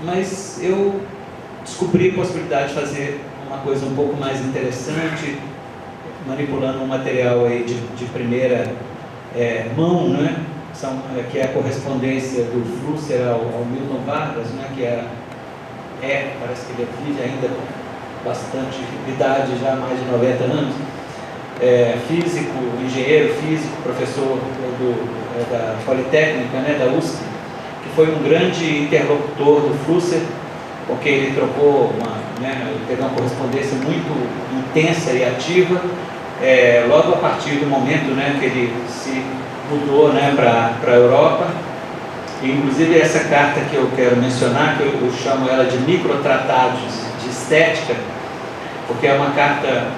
mas eu descobri a possibilidade de fazer uma coisa um pouco mais interessante, manipulando um material aí de primeira mão, né? Que é a correspondência do Flusser ao Milton Vargas, né? Que parece que ele vive ainda com bastante idade, já mais de 90 anos, físico, engenheiro físico, professor da Politécnica, né? Da USP, que foi um grande interlocutor do Flusser, porque ele trocou ele teve uma correspondência muito intensa e ativa, logo a partir do momento, né, que ele se mudou, né, para a Europa. E, inclusive, essa carta que eu quero mencionar, que eu chamo ela de microtratados de estética, porque é uma carta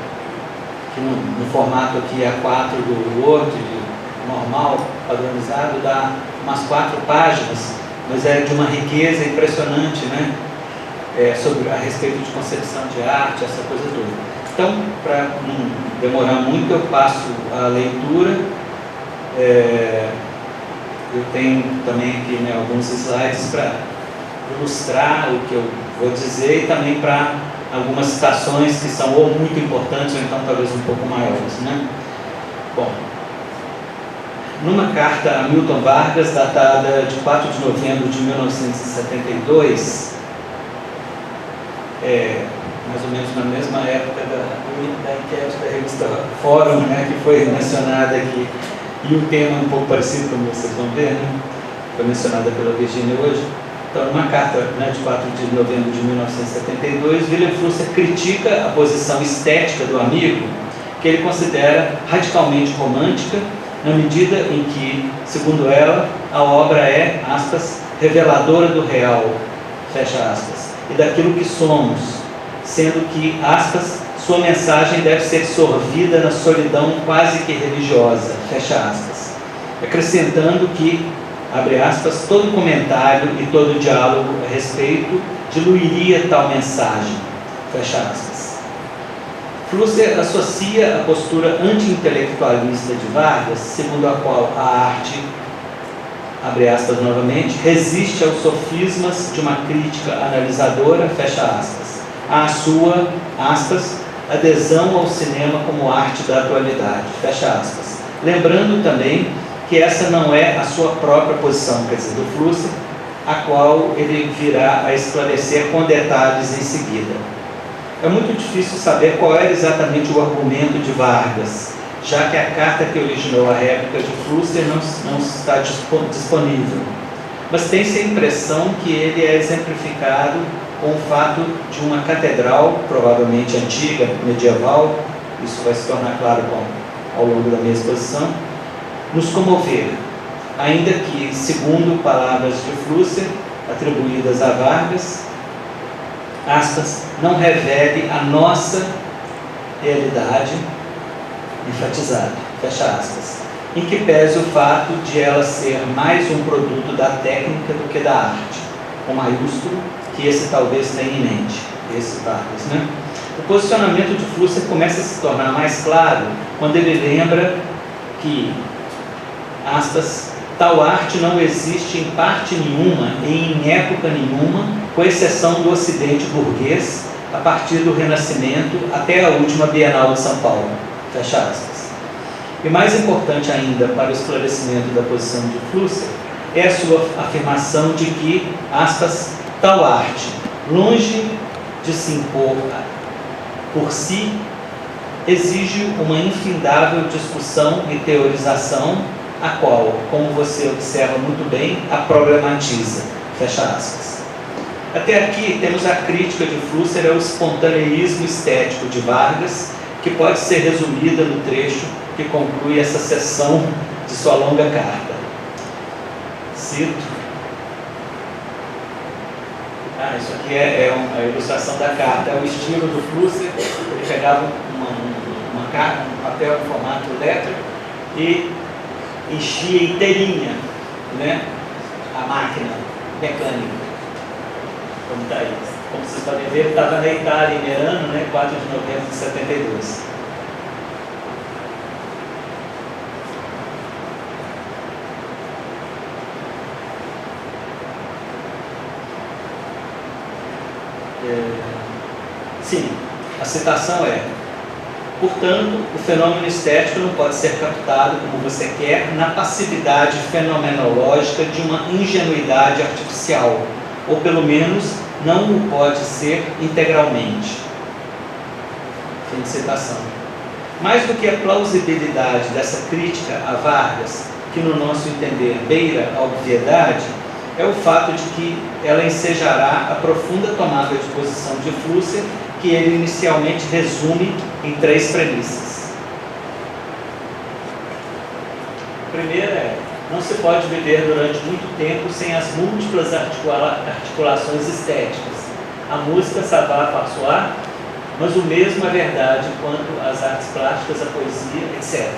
que no formato aqui A4 do Word, normal, padronizado, dá umas 4 páginas, mas é de uma riqueza impressionante, né? A respeito de concepção de arte, essa coisa toda. Então, para não demorar muito, eu passo a leitura. Eu tenho também aqui, né, alguns slides para ilustrar o que eu vou dizer e também para algumas citações que são ou muito importantes ou então talvez um pouco maiores, né? Bom, numa carta a Milton Vargas, datada de 4 de novembro de 1972, mais ou menos na mesma época da enquete da revista Fórum, né, que foi mencionada aqui, e o tema é um pouco parecido, como vocês vão ver, né? Foi mencionada pela Virginia hoje. Então, numa carta, né, de 4 de novembro de 1972, William Flusser critica a posição estética do amigo, que ele considera radicalmente romântica, na medida em que, segundo ela, a obra é, aspas, reveladora do real, fecha aspas, e daquilo que somos, sendo que, aspas, sua mensagem deve ser sorvida na solidão quase que religiosa, fecha aspas, acrescentando que, abre aspas, todo comentário e todo diálogo a respeito diluiria tal mensagem, fecha aspas. Flusser associa a postura anti-intelectualista de Vargas, segundo a qual a arte, abre aspas novamente, resiste aos sofismas de uma crítica analisadora, fecha aspas, à sua, aspas, adesão ao cinema como arte da atualidade, fecha aspas. Lembrando também que essa não é a sua própria posição, quer dizer, do Flusser, a qual ele virá a esclarecer com detalhes em seguida. É muito difícil saber qual era exatamente o argumento de Vargas, já que a carta que originou a réplica de Flusser não está disponível. Mas tem-se a impressão que ele é exemplificado com o fato de uma catedral, provavelmente antiga, medieval, isso vai se tornar claro ao longo da minha exposição, nos comover, ainda que, segundo palavras de Flusser, atribuídas a Vargas, aspas, não revele a nossa realidade enfatizada, fecha aspas, em que pese o fato de ela ser mais um produto da técnica do que da arte, com maiúsculo, que esse talvez tenha em mente, esse Vargas, né? O posicionamento de Flusser começa a se tornar mais claro quando ele lembra que, aspas, tal arte não existe em parte nenhuma e em época nenhuma, com exceção do Ocidente burguês, a partir do Renascimento até a última Bienal de São Paulo, fecha aspas. E mais importante ainda para o esclarecimento da posição de Flusser é a sua afirmação de que, aspas, tal arte, longe de se impor por si, exige uma infindável discussão e teorização, a qual, como você observa muito bem, a problematiza, fecha aspas. Até aqui temos a crítica de Flusser ao espontaneísmo estético de Vargas, que pode ser resumida no trecho que conclui essa seção de sua longa carta. Cito. Isso aqui é a ilustração da carta, é o estilo do Flusser. Ele pegava uma carta, um papel em formato letra e enchia inteirinha, né, a máquina mecânica. Como está aí. Como vocês podem ver, ele estava na Itália, em Merano, né, 4 de novembro de 72. Sim, a citação é: portanto, o fenômeno estético não pode ser captado como você quer na passividade fenomenológica de uma ingenuidade artificial, ou pelo menos não o pode ser integralmente. Fim de citação. Mais do que a plausibilidade dessa crítica a Vargas, que no nosso entender beira a obviedade, é o fato de que ela ensejará a profunda tomada de posição de Flusser, que ele inicialmente resume em 3 premissas. A primeira é: não se pode viver durante muito tempo sem as múltiplas articulações estéticas. A música, savoir par soi, mas o mesmo é verdade quanto às artes plásticas, a poesia, etc.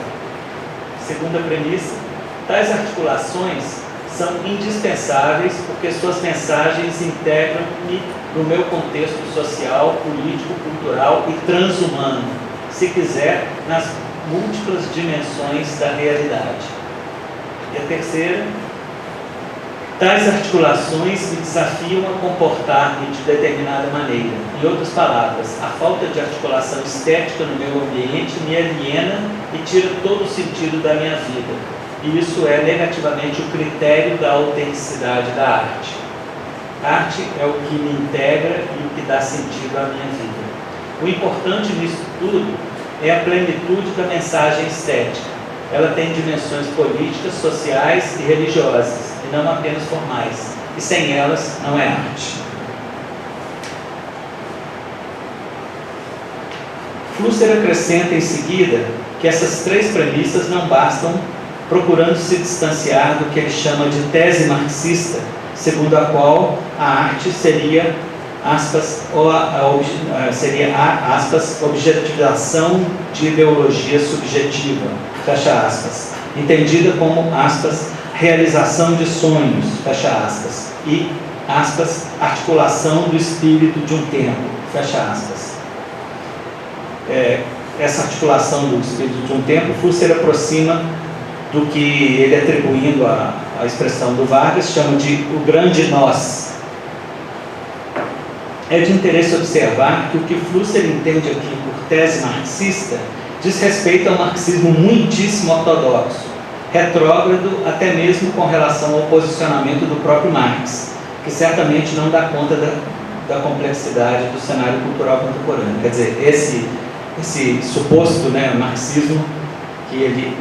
Segunda premissa: tais articulações são indispensáveis porque suas mensagens integram-me no meu contexto social, político, cultural e transhumano, se quiser, nas múltiplas dimensões da realidade. E a terceira: tais articulações me desafiam a comportar-me de determinada maneira. Em outras palavras, a falta de articulação estética no meu ambiente me aliena e tira todo o sentido da minha vida. E isso é negativamente o critério da autenticidade da arte. A arte é o que me integra e o que dá sentido à minha vida. O importante nisso tudo é a plenitude da mensagem estética. Ela tem dimensões políticas, sociais e religiosas, e não apenas formais. E sem elas não é arte. Flusser acrescenta em seguida que essas 3 premissas não bastam, procurando se distanciar do que ele chama de tese marxista, segundo a qual a arte seria, aspas, objetivação de ideologia subjetiva, fecha aspas, entendida como, aspas, realização de sonhos, fecha aspas, e, aspas, articulação do espírito de um tempo, fecha aspas. Essa articulação do espírito de um tempo, Flusser aproxima do que ele, atribuindo a expressão do Vargas, chama de o grande nós. É de interesse observar que o que Flusser entende aqui por tese marxista diz respeito ao marxismo muitíssimo ortodoxo, retrógrado até mesmo com relação ao posicionamento do próprio Marx, que certamente não dá conta da complexidade do cenário cultural contemporâneo. Quer dizer, esse suposto, né, marxismo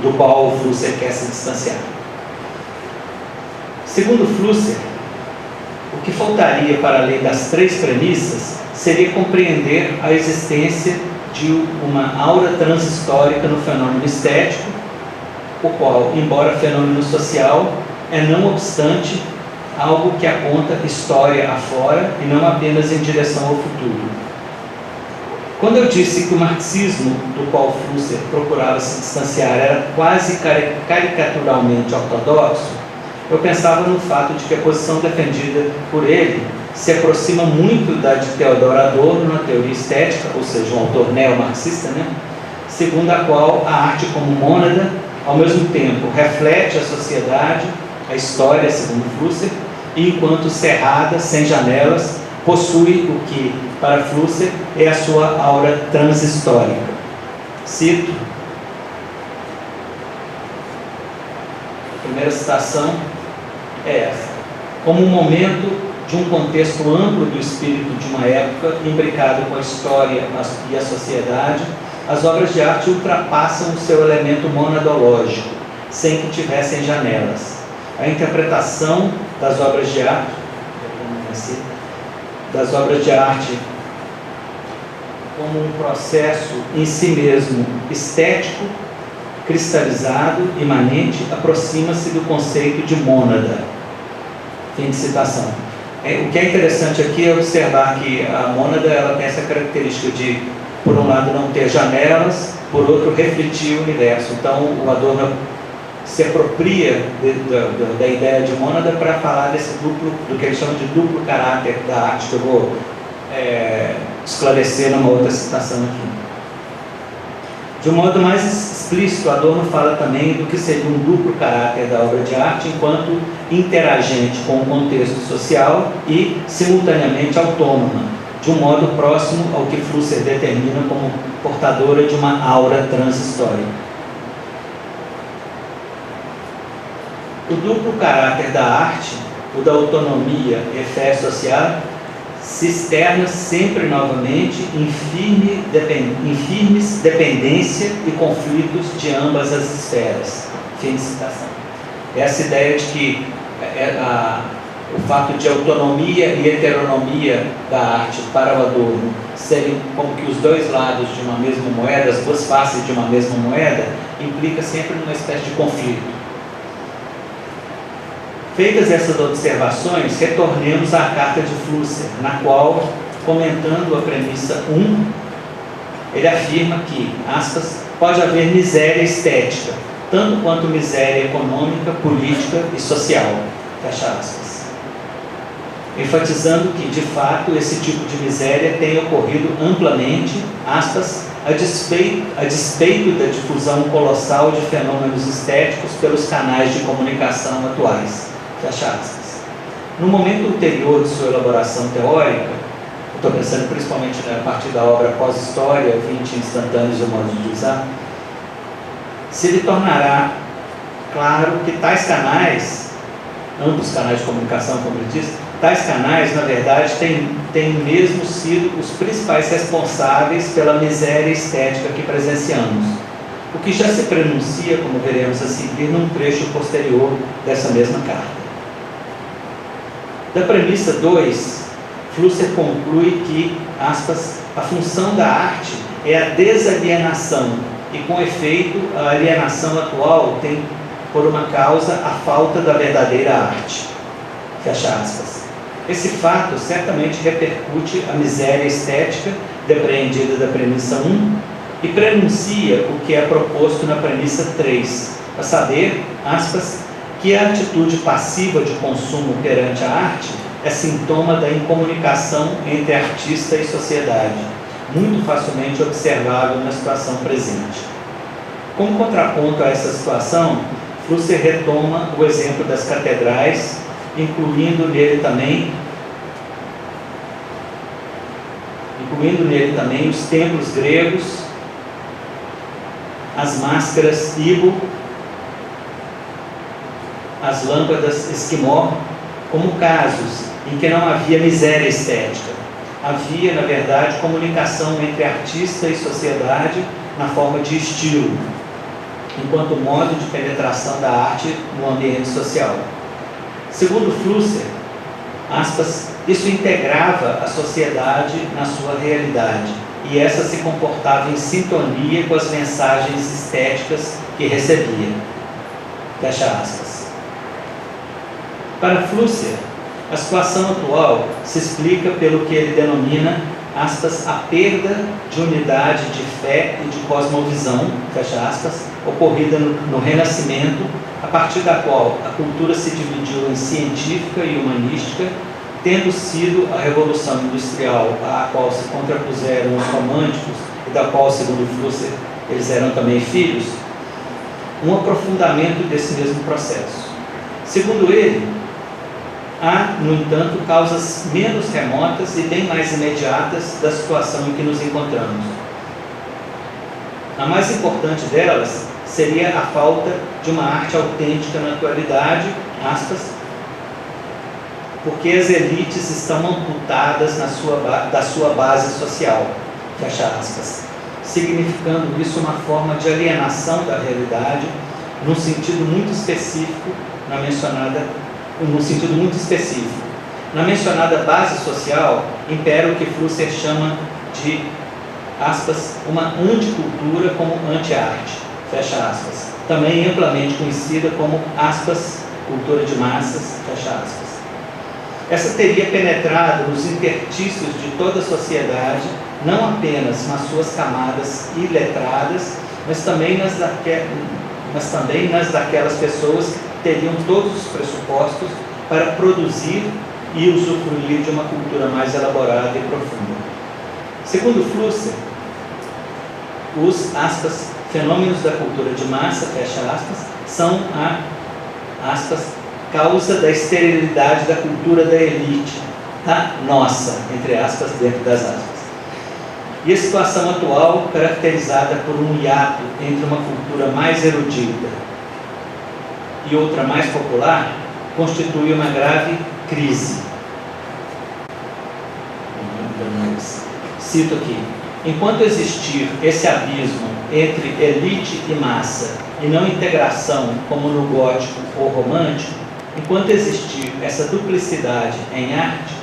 do qual o Flusser quer se distanciar. Segundo Flusser, o que faltaria para além das 3 premissas seria compreender a existência de uma aura transhistórica no fenômeno estético, o qual, embora fenômeno social, é não obstante algo que aponta história afora e não apenas em direção ao futuro. Quando eu disse que o marxismo do qual Flusser procurava se distanciar era quase caricaturalmente ortodoxo, eu pensava no fato de que a posição defendida por ele se aproxima muito da de Theodor Adorno na teoria estética, ou seja, um autor neo-marxista, né? Segundo a qual a arte como mônada, ao mesmo tempo, reflete a sociedade, a história, segundo Flusser, e enquanto cerrada, sem janelas, possui o que, para Flusser, é a sua aura transhistórica. Cito: a primeira citação é essa: como um momento de um contexto amplo do espírito de uma época, imbricado com a história e a sociedade, as obras de arte ultrapassam o seu elemento monadológico, sem que tivessem janelas. A interpretação das obras de arte como um processo em si mesmo estético, cristalizado, imanente, aproxima-se do conceito de mônada. Fim de citação. O que é interessante aqui é observar que a mônada ela tem essa característica de, por um lado, não ter janelas, por outro, refletir o universo. Então, o Adorno se apropria da ideia de mônada para falar desse duplo, do que ele chama de duplo caráter da arte, que eu vou esclarecer numa outra citação aqui. De um modo mais explícito, Adorno fala também do que seria um duplo caráter da obra de arte enquanto interagente com o contexto social e, simultaneamente, autônoma, de um modo próximo ao que Flusser determina como portadora de uma aura transhistórica. O duplo caráter da arte, o da autonomia e fé social, se externa sempre novamente em firmes dependência e conflitos de ambas as esferas. Fim de citação. Essa ideia de que o fato de autonomia e heteronomia da arte para o Adorno serem como que os dois lados de uma mesma moeda, as duas faces de uma mesma moeda, implica sempre numa espécie de conflito. Feitas essas observações, retornemos à carta de Flusser, na qual, comentando a premissa 1, ele afirma que, aspas, pode haver miséria estética, tanto quanto miséria econômica, política e social, fecha aspas. Enfatizando que, de fato, esse tipo de miséria tem ocorrido amplamente, aspas, a despeito da difusão colossal de fenômenos estéticos pelos canais de comunicação atuais. Fecha aspas. No momento ulterior de sua elaboração teórica, estou pensando principalmente a partir da obra Pós-História, 20 instantâneos e o modo de usar, se lhe tornará claro que tais canais, ambos canais de comunicação, como ele diz, tais canais, na verdade, têm mesmo sido os principais responsáveis pela miséria estética que presenciamos, o que já se prenuncia, como veremos a seguir, num trecho posterior dessa mesma carta. Da premissa 2, Flusser conclui que, aspas, a função da arte é a desalienação e, com efeito, a alienação atual tem por uma causa a falta da verdadeira arte. Fecha aspas. Esse fato certamente repercute a miséria estética depreendida da premissa 1 e prenuncia o que é proposto na premissa 3, a saber, aspas, que a atitude passiva de consumo perante a arte é sintoma da incomunicação entre artista e sociedade, muito facilmente observável na situação presente. Como contraponto a essa situação, Flusser retoma o exemplo das catedrais, incluindo nele também os templos gregos, as máscaras Ibo, as lâmpadas Esquimó, como casos em que não havia miséria estética. Havia, na verdade, comunicação entre artista e sociedade na forma de estilo, enquanto modo de penetração da arte no ambiente social. Segundo Flusser, aspas, isso integrava a sociedade na sua realidade, e essa se comportava em sintonia com as mensagens estéticas que recebia. Fecha aspas. Para Flusser, a situação atual se explica pelo que ele denomina, aspas, a perda de unidade de fé e de cosmovisão, fecha aspas, ocorrida no Renascimento, a partir da qual a cultura se dividiu em científica e humanística, tendo sido a Revolução Industrial à qual se contrapuseram os românticos e da qual, segundo Flusser, eles eram também filhos, um aprofundamento desse mesmo processo. Segundo ele, há, no entanto, causas menos remotas e bem mais imediatas da situação em que nos encontramos. A mais importante delas seria a falta de uma arte autêntica na atualidade, aspas, porque as elites estão amputadas da sua base social, fecha aspas, significando isso uma forma de alienação da realidade num sentido muito específico na mencionada base social, impera o que Flusser chama de, aspas, uma anticultura como anti-arte, fecha aspas, também amplamente conhecida como, aspas, cultura de massas, fecha aspas. Essa teria penetrado nos interstícios de toda a sociedade, não apenas nas suas camadas iletradas, mas também nas daquelas pessoas que teriam todos os pressupostos para produzir e usufruir de uma cultura mais elaborada e profunda. Segundo Flusser, os, aspas, fenômenos da cultura de massa, fecha aspas, são a, aspas, causa da esterilidade da cultura da elite, da nossa, entre aspas, dentro das aspas. E a situação atual, caracterizada por um hiato entre uma cultura mais erudita e outra mais popular, constitui uma grave crise. Cito aqui: enquanto existir esse abismo entre elite e massa, e não integração como no gótico ou romântico, enquanto existir essa duplicidade em arte,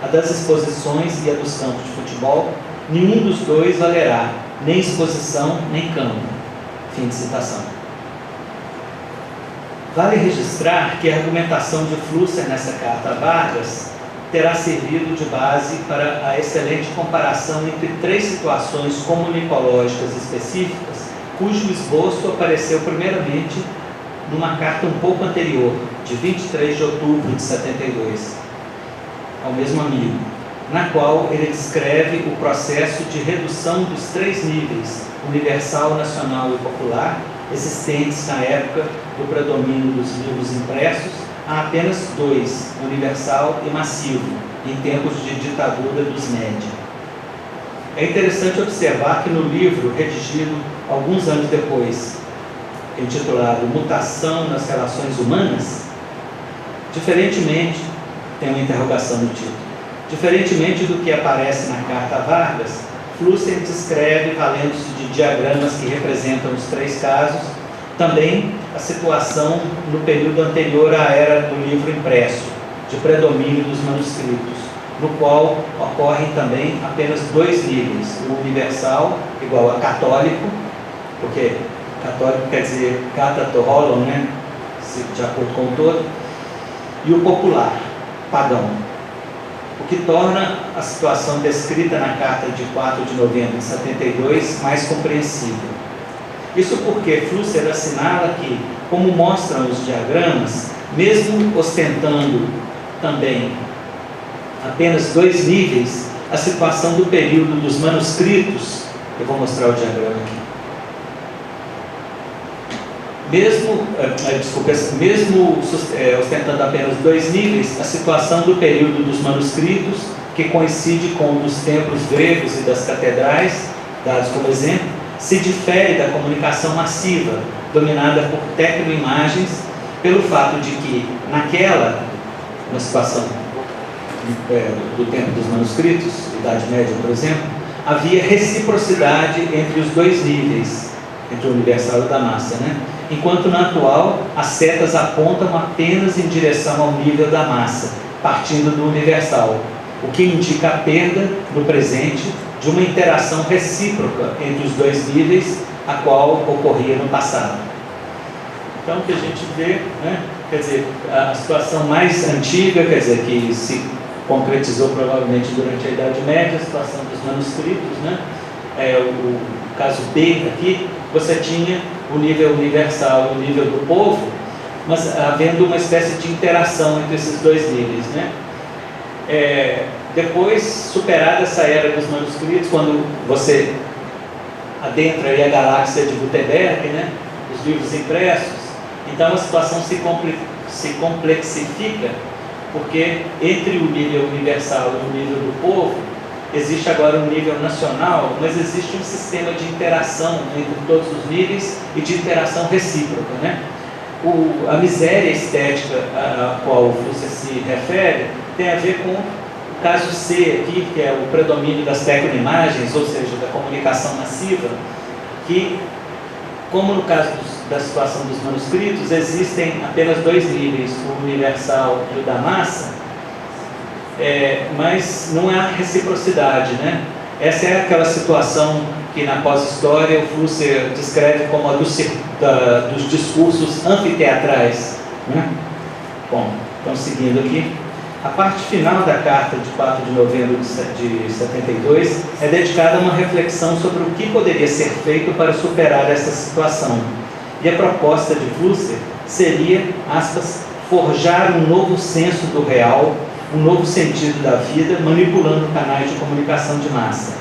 a das exposições e a dos campos de futebol, nenhum dos dois valerá, nem exposição nem campo. Fim de citação. Vale registrar que a argumentação de Flusser nessa carta a Vargas terá servido de base para a excelente comparação entre três situações comunicológicas específicas, cujo esboço apareceu primeiramente numa carta um pouco anterior, de 23 de outubro de 72, ao mesmo amigo, na qual ele descreve o processo de redução dos três níveis, universal, nacional e popular, existentes na época do predomínio dos livros impressos, há apenas dois, universal e massivo, em tempos de ditadura dos média. É interessante observar que no livro, redigido alguns anos depois, intitulado Mutação nas Relações Humanas, diferentemente, tem uma interrogação no título, diferentemente do que aparece na carta a Vargas, Flusser descreve, valendo-se de diagramas que representam os três casos, também a situação no período anterior à era do livro impresso, de predomínio dos manuscritos, no qual ocorrem também apenas dois níveis: o universal, igual a católico, porque católico quer dizer katatorolon, né? De acordo com o todo, e o popular, pagão, o que torna a situação descrita na carta de 4 de novembro de 72 mais compreensível. Isso porque Flusser assinala que, como mostram os diagramas, mesmo ostentando também apenas dois níveis, a situação do período dos manuscritos, eu vou mostrar o diagrama aqui, mesmo ostentando apenas dois níveis, a situação do período dos manuscritos, que coincide com o dos templos gregos e das catedrais, dados como exemplo, se difere da comunicação massiva, dominada por tecnoimagens, pelo fato de que, na situação do tempo dos manuscritos, Idade Média, por exemplo, havia reciprocidade entre os dois níveis, entre o universal e o da massa, né? Enquanto na atual, as setas apontam apenas em direção ao nível da massa, partindo do universal, o que indica a perda, no presente, de uma interação recíproca entre os dois níveis, a qual ocorria no passado. Então, o que a gente vê, né, quer dizer, a situação mais antiga, quer dizer, que se concretizou provavelmente durante a Idade Média, a situação dos manuscritos, né, o caso B aqui, você tinha o nível universal e o nível do povo, mas havendo uma espécie de interação entre esses dois níveis, né? Depois, superada essa era dos manuscritos, quando você adentra aí a galáxia de Gutenberg, né, os livros impressos, então a situação se complexifica, porque entre o nível universal e o nível do povo, existe agora um nível nacional, mas existe um sistema de interação entre todos os níveis e de interação recíproca, né? A miséria estética a qual você se refere tem a ver com o caso C aqui, que é o predomínio das tecnoimagens, ou seja, da comunicação massiva, que, como no caso da situação dos manuscritos, existem apenas dois níveis, o universal e o da massa, mas não há reciprocidade, né? Essa é aquela situação que na pós-história o Flusser descreve como a dos discursos anfiteatrais, né? Bom, então seguindo aqui, a parte final da carta de 4 de novembro de 72 é dedicada a uma reflexão sobre o que poderia ser feito para superar essa situação. E a proposta de Flusser seria, aspas, forjar um novo senso do real, um novo sentido da vida, manipulando canais de comunicação de massa.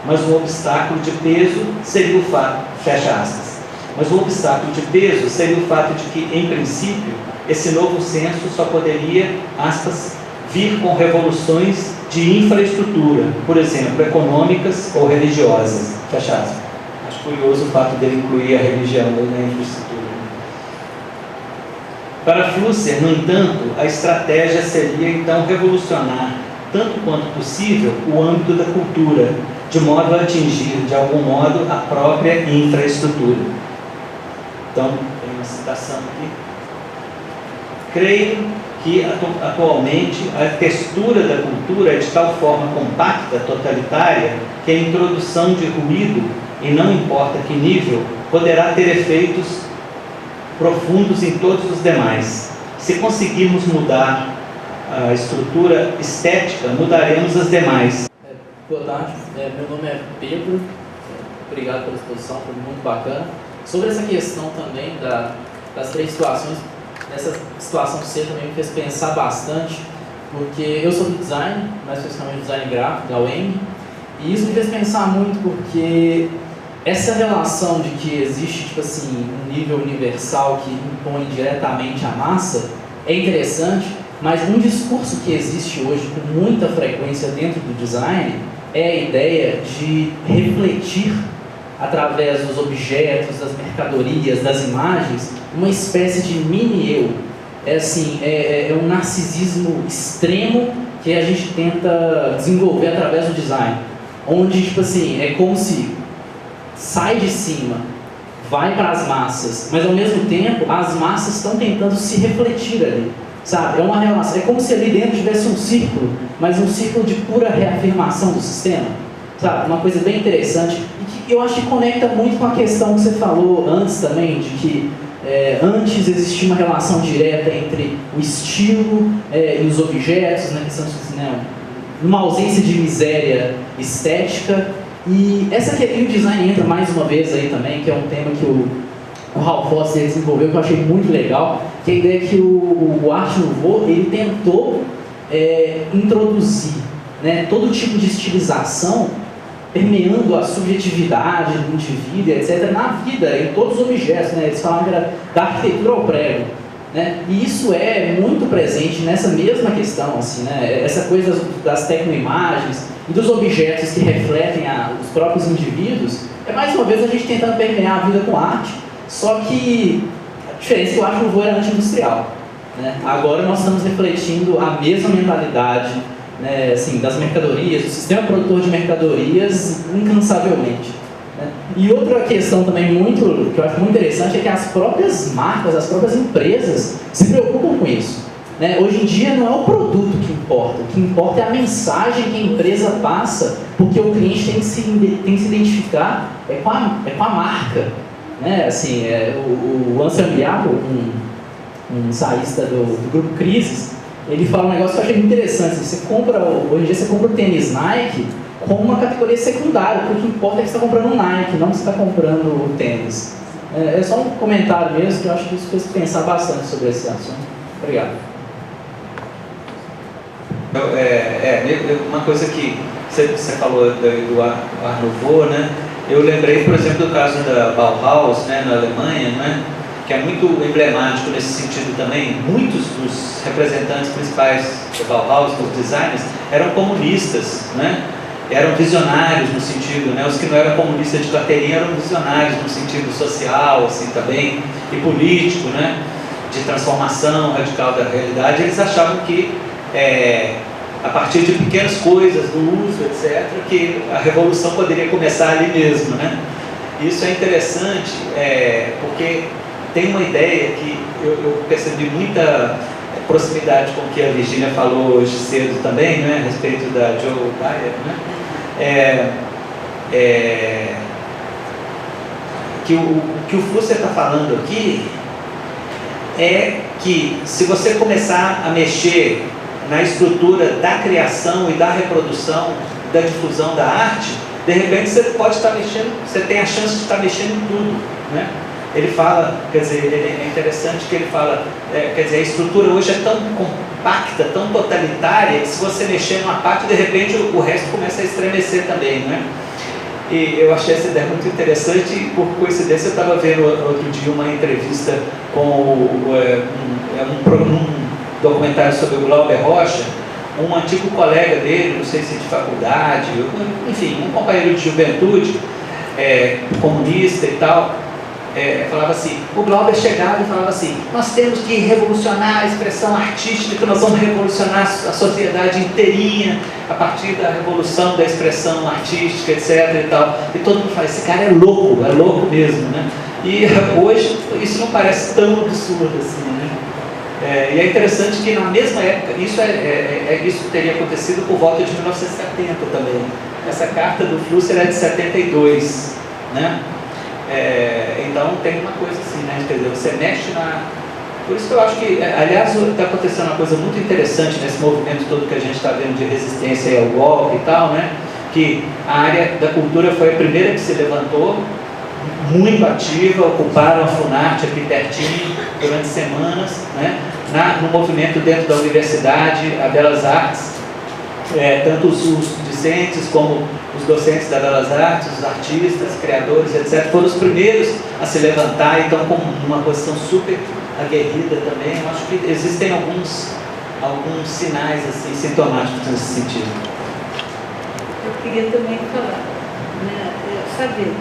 Mas um obstáculo de peso seria o fato, fecha aspas, mas um obstáculo de peso seria o fato de que, em princípio, esse novo senso só poderia, aspas, vir com revoluções de infraestrutura, por exemplo, econômicas ou religiosas. Fecha aspas. Acho curioso o fato dele incluir a religião na infraestrutura. Para Flusser, no entanto, a estratégia seria então revolucionar, tanto quanto possível, o âmbito da cultura, de modo a atingir, de algum modo, a própria infraestrutura. Então, tem uma citação aqui. Creio que atualmente a textura da cultura é de tal forma compacta, totalitária, que a introdução de ruído, e não importa que nível, poderá ter efeitos profundos em todos os demais. Se conseguirmos mudar a estrutura estética, mudaremos as demais. Boa tarde, meu nome é Pedro, obrigado pela exposição, foi muito bacana. Sobre essa questão também das três situações, essa situação C também me fez pensar bastante, porque eu sou do design, mais especificamente design gráfico, da UEM, e isso me fez pensar muito porque essa relação de que existe, tipo assim, um nível universal que impõe diretamente a massa é interessante, mas um discurso que existe hoje com muita frequência dentro do design é a ideia de refletir através dos objetos, das mercadorias, das imagens, uma espécie de mini-eu. É assim, é um narcisismo extremo que a gente tenta desenvolver através do design, onde, tipo assim, é como se sai de cima, vai para as massas, mas ao mesmo tempo as massas estão tentando se refletir ali, sabe? É uma relação, é como se ali dentro tivesse um círculo, mas um círculo de pura reafirmação do sistema, sabe? Uma coisa bem interessante e que eu acho que conecta muito com a questão que você falou antes também, de que antes existia uma relação direta entre o estilo e os objetos, na questão de uma ausência de miséria estética. E o design entra mais uma vez aí também, que é um tema que o Ralph Foster desenvolveu, que eu achei muito legal, que é a ideia que o Art Nouveau, ele tentou introduzir, né, todo tipo de estilização, permeando a subjetividade do indivíduo, etc., na vida, em todos os objetos, né? Eles falavam que era da arquitetura ao prego, né? E isso é muito presente nessa mesma questão, assim, né? Essa coisa das tecnoimagens e dos objetos que refletem os próprios indivíduos, é mais uma vez a gente tentando permear a vida com arte, só que a diferença é que o Art Nouveau era anti-industrial, né? Agora nós estamos refletindo a mesma mentalidade, né, assim, das mercadorias, do sistema produtor de mercadorias, incansavelmente, né? E outra questão também que eu acho muito interessante é que as próprias marcas, as próprias empresas se preocupam com isso, né? Hoje em dia não é o produto que importa é a mensagem que a empresa passa, porque o cliente tem que se identificar com a marca, né? Assim, o Anselm Biabo, um ensaísta do grupo Crisis, ele fala um negócio que eu achei muito interessante. Hoje em dia você compra o tênis Nike como uma categoria secundária, porque o que importa é que você está comprando um Nike, não que você está comprando o tênis. É só um comentário mesmo, que eu acho que isso fez pensar bastante sobre esse assunto. Obrigado. Uma coisa que você falou do Art Nouveau, né? Eu lembrei, por exemplo, do caso da Bauhaus, né, na Alemanha, né? Que é muito emblemático nesse sentido também. Muitos dos representantes principais da Bauhaus, dos designers, eram comunistas, né? Eram visionários no sentido, né? Os que não eram comunistas de carteirinha eram visionários no sentido social, assim, também, e político, né? De transformação radical da realidade. Eles achavam que, a partir de pequenas coisas, do uso, etc., que a revolução poderia começar ali mesmo, né? Isso é interessante, porque tem uma ideia que eu percebi muita proximidade com o que a Virginia falou hoje cedo também, né, a respeito da Joe Dyer, né? Que o Flusser está falando aqui é que se você começar a mexer na estrutura da criação e da reprodução, da difusão da arte, de repente você pode estar mexendo, você tem a chance de estar mexendo em tudo, né? Ele fala, quer dizer, é interessante que ele fala, quer dizer, a estrutura hoje é tão compacta, tão totalitária, que se você mexer numa parte, de repente o resto começa a estremecer também, né? E eu achei essa ideia muito interessante e, por coincidência, eu estava vendo outro dia uma entrevista com um documentário sobre o Glauber Rocha, um antigo colega dele, não sei se de faculdade, enfim, um companheiro de juventude, comunista e tal, falava assim, o Glauber chegava e falava assim, nós temos que revolucionar a expressão artística, nós vamos revolucionar a sociedade inteirinha a partir da revolução da expressão artística, etc. e tal. E todo mundo fala, esse cara é louco mesmo, né? E hoje isso não parece tão absurdo assim, né? E é interessante que na mesma época, isso teria acontecido por volta de 1970 também. Essa carta do Flusser é de 72, né? Então tem uma coisa assim, né? Quer dizer, você mexe na... Por isso que eu acho que, aliás, está acontecendo uma coisa muito interessante nesse movimento todo que a gente está vendo de resistência ao golpe e tal, né? Que a área da cultura foi a primeira que se levantou, muito ativa, ocuparam a Funarte aqui pertinho durante semanas, né? No movimento dentro da universidade, a Belas Artes, tanto os discentes como os docentes da Belas Artes, os artistas, criadores, etc., foram os primeiros a se levantar e estão com uma posição super aguerrida também. Eu acho que existem alguns sinais assim, sintomáticos nesse sentido. Eu queria também falar, né? Sabe,